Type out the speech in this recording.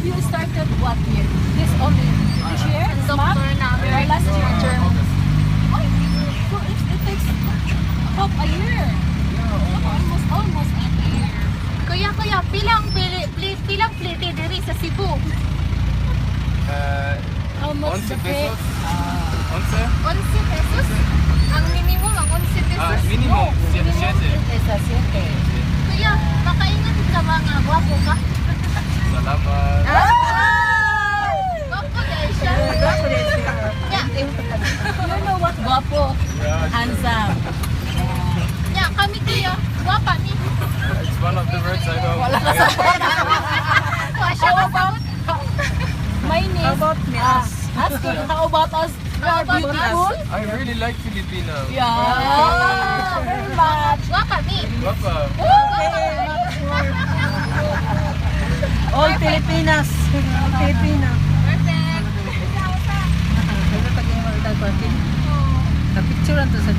Have you started what year? This only this year? Doctor namin. Or last year? Ay, so it takes half a year. Almost a year. Kuya, pilang plite diri sa Cebu. How much 11 the pay? pesos. 11? 11 pesos? Ang minimum ang 11 pesos. Minimum. 7. Esa, 7. Kuya, makaingat ka mga gwapo ka? Salamat. Gwapo dahil siya. Yeah. You know what? Guapo. Handsome. Yeah, kami kuya. Gwapa ni. It's one of the words I know. Siya about My name. How about me? Asking how about us? We are beautiful. I really like Filipino. Yeah. Very much. gwapa ni. Guapa. All Filipinas. Filipina. Perfect. Na picture to sa